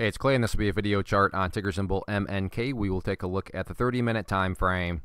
Hey, it's Clay, and this will be a video chart on ticker symbol MNK. We will take a look at the 30-minute time frame.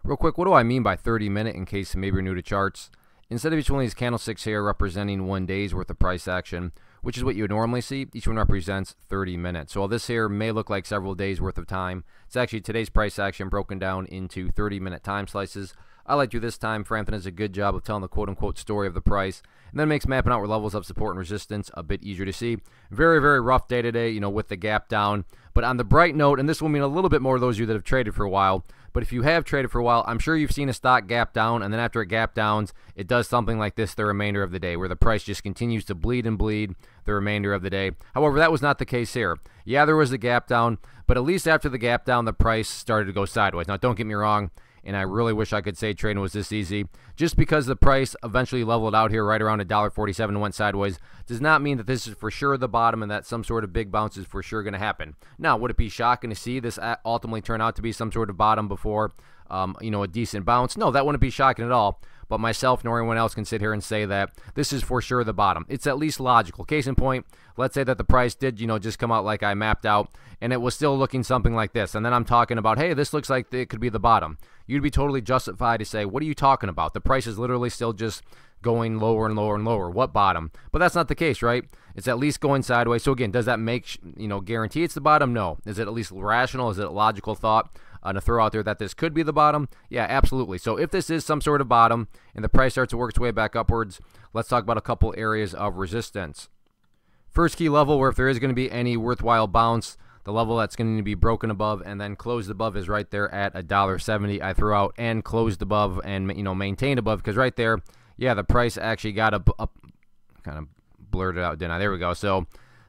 Real quick, what do I mean by 30-minute in case maybe you're new to charts? Instead of each one of these candlesticks here representing 1 day's worth of price action, which is what you would normally see, each one represents 30 minutes. So while this here may look like several days worth of time, it's actually today's price action broken down into 30-minute time slices. I like to do this time frame. Does a good job of telling the quote-unquote story of the price, and then makes mapping out where levels of support and resistance a bit easier to see. Very, very rough day today, with the gap down. But on the bright note, and this will mean a little bit more to those of you that have traded for a while, but if you have traded for a while, I'm sure you've seen a stock gap down, and then after it gap downs, it does something like this the remainder of the day, where the price just continues to bleed and bleed the remainder of the day. However, that was not the case here. Yeah, there was a gap down, but at least after the gap down, the price started to go sideways. Now, don't get me wrong, and I really wish I could say trading was this easy. Just because the price eventually leveled out here right around $1.47 and went sideways does not mean that this is for sure the bottom and that some sort of big bounce is for sure going to happen. Now, would it be shocking to see this ultimately turn out to be some sort of bottom before, a decent bounce? No, that wouldn't be shocking at all. But myself nor anyone else can sit here and say that this is for sure the bottom. It's at least logical. Case in point, let's say that the price did, just come out like I mapped out, and it was still looking something like this. And then I'm talking about, hey, this looks like it could be the bottom. You'd be totally justified to say, what are you talking about? The price is literally still just going lower and lower and lower. What bottom? But that's not the case, right? It's at least going sideways. So again, does that make, guarantee it's the bottom? No. Is it at least rational? Is it a logical thought to throw out there that this could be the bottom? Yeah, absolutely. So if this is some sort of bottom and the price starts to work its way back upwards, let's talk about a couple areas of resistance. First key level, where if there is going to be any worthwhile bounce, the level that's going to be broken above and then closed above is right there at $1.70. I threw out and closed above and maintained above, because right there, yeah, the price actually got up kind of blurred it out, didn't I? There we go. So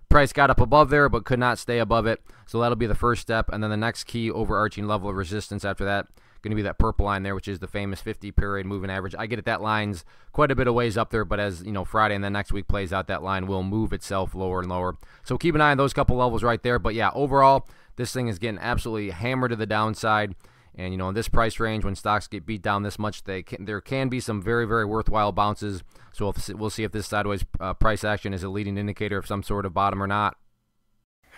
price got up above there but could not stay above it. So that'll be the first step. And then the next key overarching level of resistance after that, going to be that purple line there, which is the famous 50-period moving average. I get it, that line's quite a bit of ways up there, but as Friday and then next week plays out, that line will move itself lower and lower. So keep an eye on those couple levels right there. But yeah, overall, this thing is getting absolutely hammered to the downside. And in this price range, when stocks get beat down this much, there can be some very, very worthwhile bounces. So we'll see if this sideways price action is a leading indicator of some sort of bottom or not.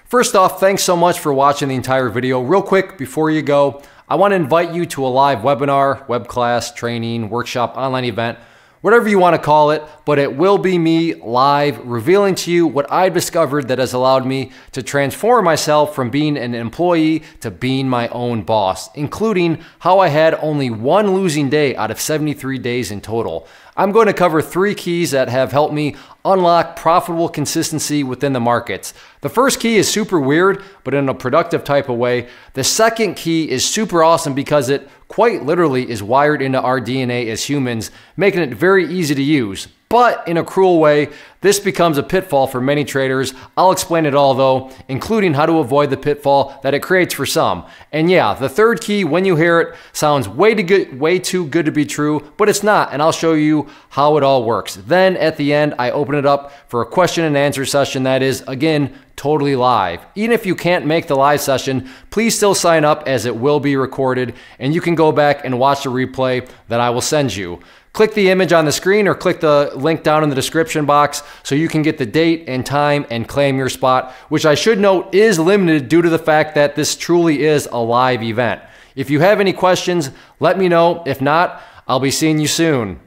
First off, thanks so much for watching the entire video. Real quick, before you go, I want to invite you to a live webinar, web class, training, workshop, online event, whatever you want to call it, but it will be me live revealing to you what I've discovered that has allowed me to transform myself from being an employee to being my own boss, including how I had only one losing day out of 73 days in total. I'm going to cover 3 keys that have helped me unlock profitable consistency within the markets. The first key is super weird, but in a productive type of way. The second key is super awesome because it quite literally is wired into our DNA as humans, making it very easy to use. But in a cruel way, this becomes a pitfall for many traders. I'll explain it all though, including how to avoid the pitfall that it creates for some. And yeah, the third key, when you hear it, sounds way too good to be true, but it's not, and I'll show you how it all works. Then at the end, I open it up for a question and answer session that is, again, totally live. Even if you can't make the live session, please still sign up as it will be recorded, and you can go back and watch the replay that I will send you. Click the image on the screen or click the link down in the description box so you can get the date and time and claim your spot, which I should note is limited due to the fact that this truly is a live event. If you have any questions, let me know. If not, I'll be seeing you soon.